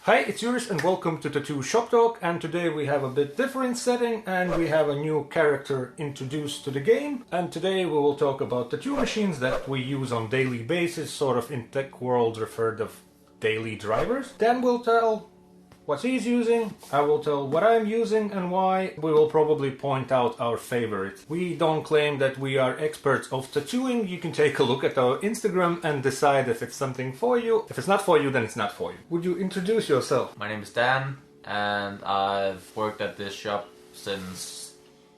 Hi, it's Juris and welcome to Tattoo Shop Talk, and today we have a bit different setting and we have a new character introduced to the game. And today we will talk about tattoo machines that we use on daily basis, sort of in tech world referred of daily drivers. Dan will tell what he's using, I will tell what I'm using and why. We will probably point out our favorites. We don't claim that we are experts of tattooing. You can take a look at our Instagram and decide if it's something for you. If it's not for you, then it's not for you. Would you introduce yourself? My name is Dan, and I've worked at this shop since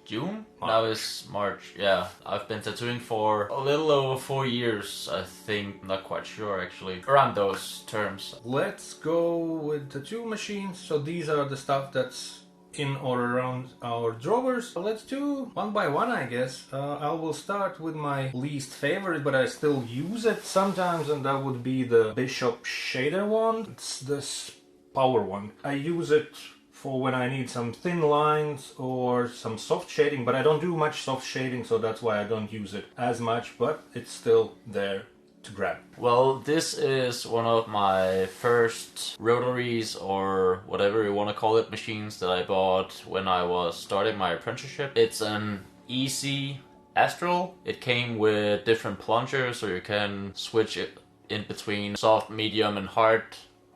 June? March. Now is March, yeah. I've been tattooing for a little over 4 years, I think. Not quite sure, actually. Around those terms. Let's go with tattoo machines. So these are the stuff that's in or around our drawers. So let's do one by one, I guess. I will start with my least favorite, but I still use it sometimes, and that would be the Bishop Shader wand. It's this power one. I use it for when I need some thin lines or some soft shading, but I don't do much soft shading, so that's why I don't use it as much, but it's still there to grab. Well, this is one of my first rotaries, or whatever you want to call it, machines that I bought when I was starting my apprenticeship. It's an easy Astral. It came with different plungers, so you can switch it in between soft, medium, and hard,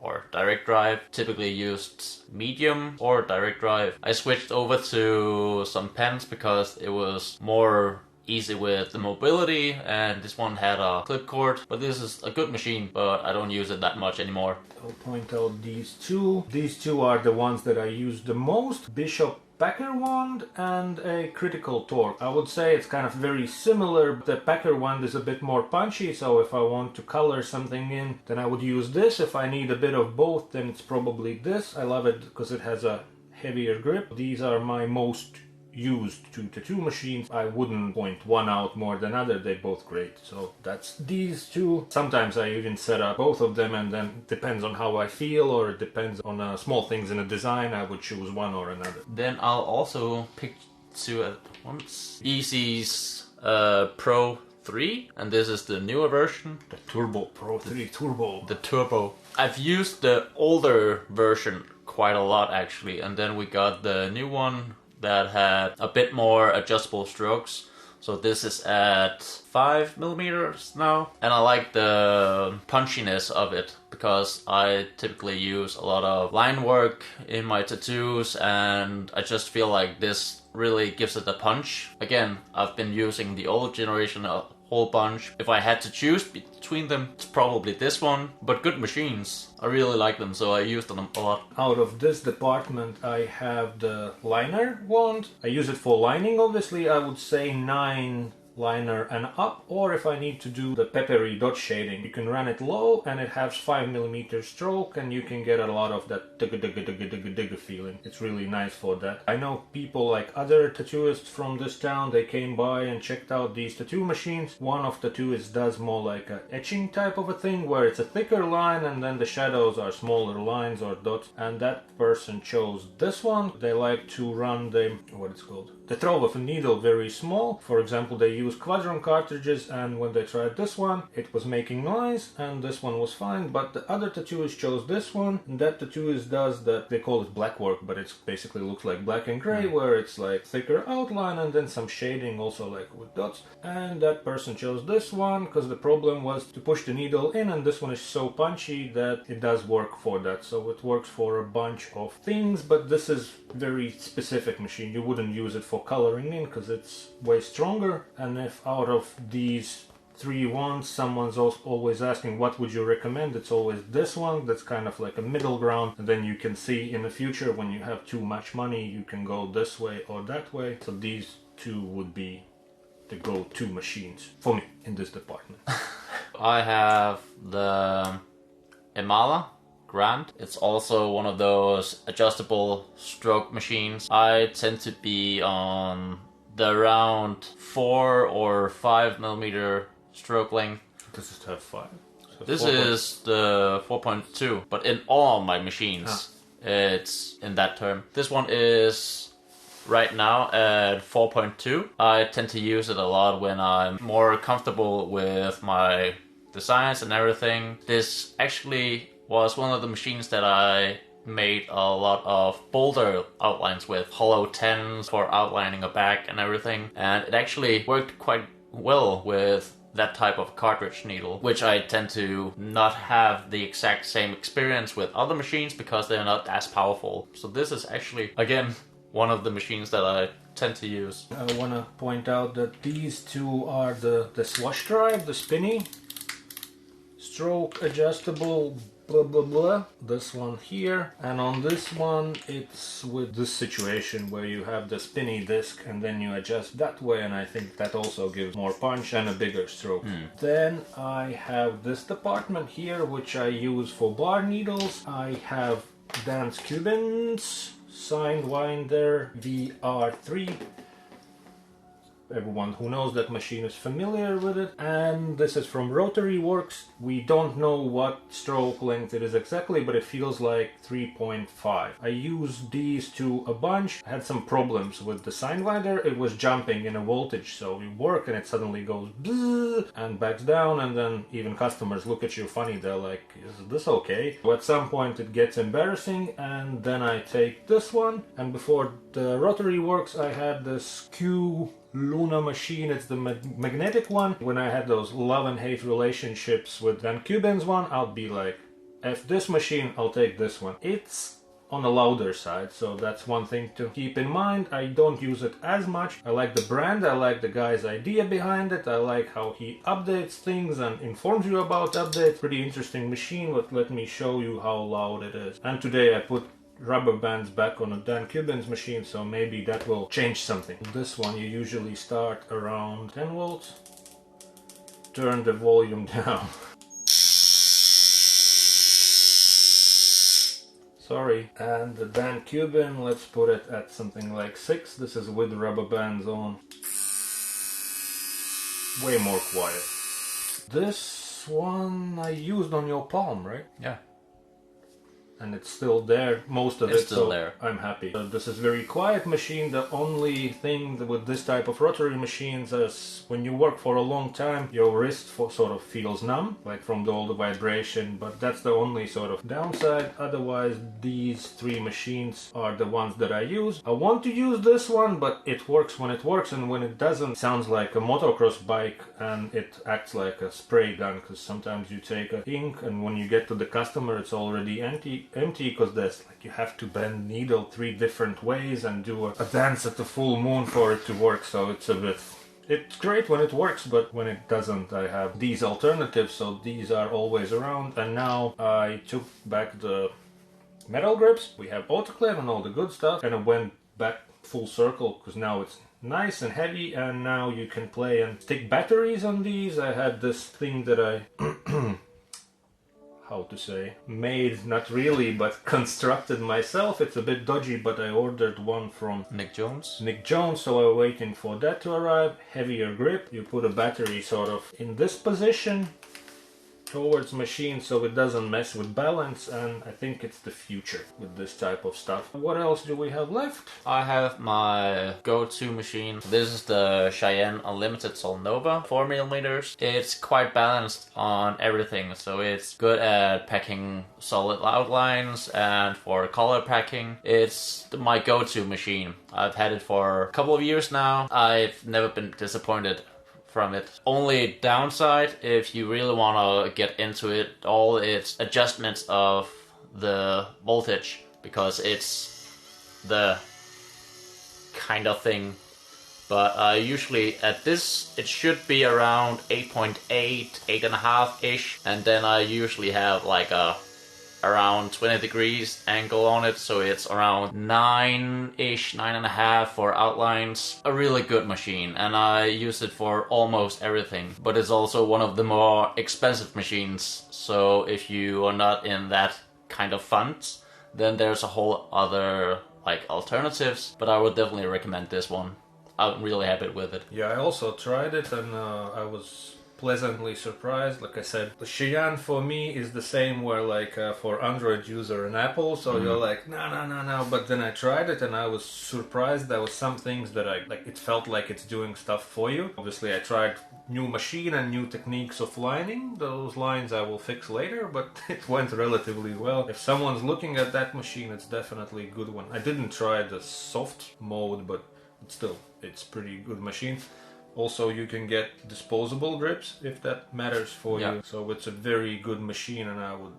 or direct drive. Typically used medium or direct drive. I switched over to some pens because it was more easy with the mobility, and this one had a clip cord. But this is a good machine, but I don't use it that much anymore. I'll point out these two. These two are the ones that I use the most. Bishop Pecker wand and a critical torque. I would say it's kind of very similar. The Pecker wand is a bit more punchy, so if I want to color something in, then I would use this. If I need a bit of both, then it's probably this. I love it because it has a heavier grip. These are my most used two tattoo machines. I wouldn't point one out more than other. They're both great. So that's these two. Sometimes I even set up both of them, and then it depends on how I feel, or it depends on small things in a design. I would choose one or another. Then I'll also pick two at once. Easy's Pro 3, and this is the newer version. The Turbo Pro 3 Turbo. The Turbo. I've used the older version quite a lot, actually, and then we got the new one that had a bit more adjustable strokes. So this is at 5mm now. And I like the punchiness of it because I typically use a lot of line work in my tattoos, and I just feel like this really gives it a punch. Again, I've been using the old generation a whole bunch. If I had to choose between them, it's probably this one, but good machines. I really like them, so I use them a lot. Out of this department, I have the liner wand. I use it for lining, obviously. I would say 9 liner and up, or if I need to do the peppery dot shading, you can run it low and it has 5mm stroke, and you can get a lot of that digga feeling. It's really nice for that. I know people like other tattooists from this town, they came by and checked out these tattoo machines. One of the tattooists does more like a etching type of a thing, where it's a thicker line and then the shadows are smaller lines or dots, and that person chose this one. They like to run the, what it's called, the throw of a needle very small. For example, they use quadrant cartridges, and when they tried this one, it was making noise, and this one was fine. But the other tattooist chose this one, and that tattooist does that, they call it black work, but it's basically looks like black and gray, where it's like thicker outline and then some shading also like with dots. And that person chose this one because the problem was to push the needle in, and this one is so punchy that it does work for that. So it works for a bunch of things, but this is very specific machine. You wouldn't use it for coloring in because it's way stronger. And if out of these 3 wands someone's always asking what would you recommend, it's always this one. That's kind of like a middle ground, and then you can see in the future when you have too much money, you can go this way or that way. So these two would be the go-to machines for me in this department. I have the Imala Grand. It's also one of those adjustable stroke machines. I tend to be on the around 4 or 5mm stroke length. Does it have 5? So this is the 4.2, but in all my machines, it's in that term. This one is right now at 4.2. I tend to use it a lot when I'm more comfortable with my designs and everything. This actually was one of the machines that I made a lot of bolder outlines with, hollow 10s for outlining a back and everything, and it actually worked quite well with that type of cartridge needle, which I tend to not have the exact same experience with other machines because they're not as powerful. So this is actually, again, one of the machines that I tend to use. I want to point out that these two are the swash drive, the spinny, stroke adjustable, blah blah blah. This one here, and on this one it's with this situation where you have the spinny disc and then you adjust that way, and I think that also gives more punch and a bigger stroke. Then I have this department here which I use for bar needles. I have Dance Cubans, Signwinder VR3. Everyone who knows that machine is familiar with it. And this is from Rotary Works. We don't know what stroke length it is exactly, but it feels like 3.5. I used these two a bunch. I had some problems with the Signwinder. It was jumping in a voltage, so we work and it suddenly goes bzzz and backs down, and then even customers look at you funny. They're like, is this okay? But at some point it gets embarrassing, and then I take this one. And before the Rotary Works I had this Q Luna machine. It's the magnetic one. When I had those love and hate relationships with Van Cuban's one, I'll be like, F this machine, I'll take this one. It's on the louder side, so that's one thing to keep in mind. I don't use it as much. I like the brand, I like the guy's idea behind it, I like how he updates things and informs you about updates. Pretty interesting machine, but let me show you how loud it is. And today I put rubber bands back on a Dan Cuban's machine, so maybe that will change something. This one you usually start around 10 volts. Turn the volume down. Sorry. And the Dan Cuban, let's put it at something like 6. This is with rubber bands on. Way more quiet. This one I used on your palm, right? Yeah. And it's still there, most of it's it, still so there. I'm happy. This is very quiet machine. The only thing with this type of rotary machines is when you work for a long time, your wrist sort of feels numb, like from all the vibration, but that's the only sort of downside. Otherwise, these three machines are the ones that I use. I want to use this one, but it works when it works, and when it doesn't, it sounds like a motocross bike, and it acts like a spray gun, because sometimes you take a ink, and when you get to the customer, it's already empty because there's like you have to bend needle 3 different ways and do a dance at the full moon for it to work, so it's a bit, it's great when it works, but when it doesn't I have these alternatives, so these are always around. And now I took back the metal grips, we have autoclave and all the good stuff, and it went back full circle because now it's nice and heavy, and now you can play and stick batteries on these. I had this thing that I how to say, made, not really, but constructed myself. It's a bit dodgy, but I ordered one from Nick Jones, so I'm waiting for that to arrive. Heavier grip, you put a battery sort of in this position towards machine so it doesn't mess with balance, and I think it's the future with this type of stuff. What else do we have left? I have my go-to machine. This is the Cheyenne Unlimited Solnova 4mm. It's quite balanced on everything, so it's good at packing solid outlines and for color packing. It's my go-to machine. I've had it for a couple of years now. I've never been disappointed from it. Only downside, if you really want to get into it, all its adjustments of the voltage, because it's the kind of thing. But usually at this, it should be around 8.8, 8.5-ish, and then I usually have like a around 20 degrees angle on it, so it's around 9-ish, 9.5 for outlines. A really good machine, and I use it for almost everything, but it's also one of the more expensive machines, so if you are not in that kind of funds, then there's a whole other like alternatives, but I would definitely recommend this one. I'm really happy with it. Yeah, I also tried it, and I was pleasantly surprised. Like I said, the Cheyenne for me is the same where like for Android user and Apple, so you're like, no, but then I tried it and I was surprised. There was some things that I like, it felt like it's doing stuff for you. Obviously I tried new machine and new techniques of lining. Those lines I will fix later, but it went relatively well. If someone's looking at that machine, it's definitely a good one. I didn't try the soft mode, but still, it's pretty good machine. Also, you can get disposable grips if that matters for you. So it's a very good machine, and I would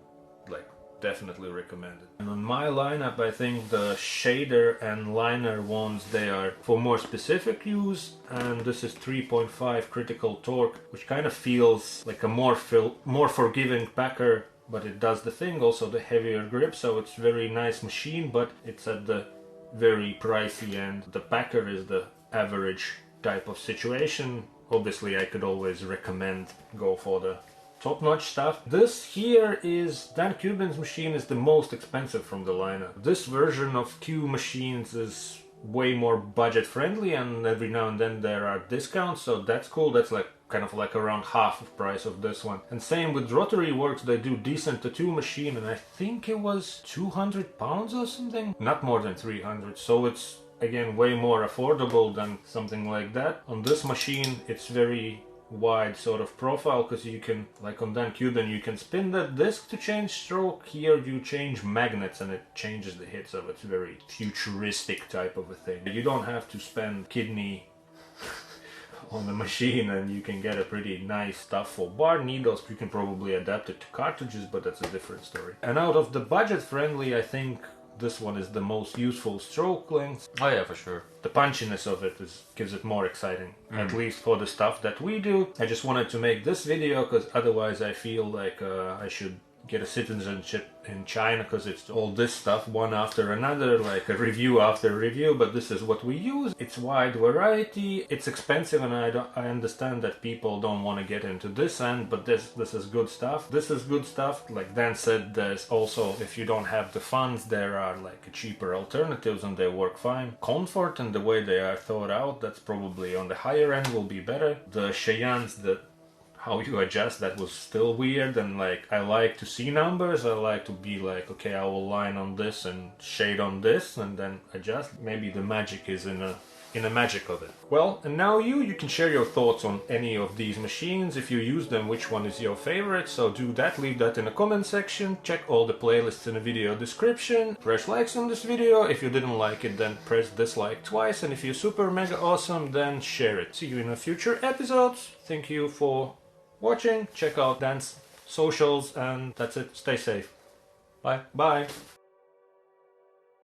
like definitely recommend it. And on my lineup, I think the shader and liner ones, they are for more specific use, and this is 3.5 critical torque, which kind of feels like a more forgiving packer, but it does the thing. Also the heavier grip, so it's very nice machine, but it's at the very pricey end. The packer is the average type of situation. Obviously I could always recommend go for the top-notch stuff. This here is Dan Cuban's machine, is the most expensive from the lineup. This version of Q machines is way more budget friendly, and every now and then there are discounts, so that's cool. That's like kind of like around half the price of this one. And same with Rotary Works, they do decent tattoo machine, and I think it was 200 pounds or something, not more than 300, so it's again way more affordable than something like that. On this machine it's very wide sort of profile, because you can, like on Dan Cuban, you can spin that disc to change stroke. Here you change magnets and it changes the hit, so it's very futuristic type of a thing. You don't have to spend kidney on the machine, and you can get a pretty nice stuff for bar needles. You can probably adapt it to cartridges, but that's a different story. And out of the budget friendly, I think this one is the most useful stroke length. Oh yeah, for sure. The punchiness of it gives it more exciting, at least for the stuff that we do. I just wanted to make this video because otherwise I feel like I should get a citizenship in China, because it's all this stuff one after another, like a review after review, but this is what we use. It's wide variety, it's expensive, and I understand that people don't want to get into this end, but this is good stuff. This is good stuff. Like Dan said, there's also, if you don't have the funds, there are like cheaper alternatives and they work fine. Comfort and the way they are thought out, that's probably on the higher end, will be better. The Cheyennes, how you adjust, that was still weird, and like I like to see numbers. I like to be like, okay, I will line on this and shade on this and then adjust. Maybe the magic is in the magic of it. Well, and now you can share your thoughts on any of these machines. If you use them, which one is your favorite? So do that, leave that in the comment section. Check all the playlists in the video description. Press likes on this video. If you didn't like it, then press dislike twice, and if you're super mega awesome, then share it. See you in a future episodes. Thank you for watching. Check out Dan's socials, and that's it. Stay safe. Bye. Bye.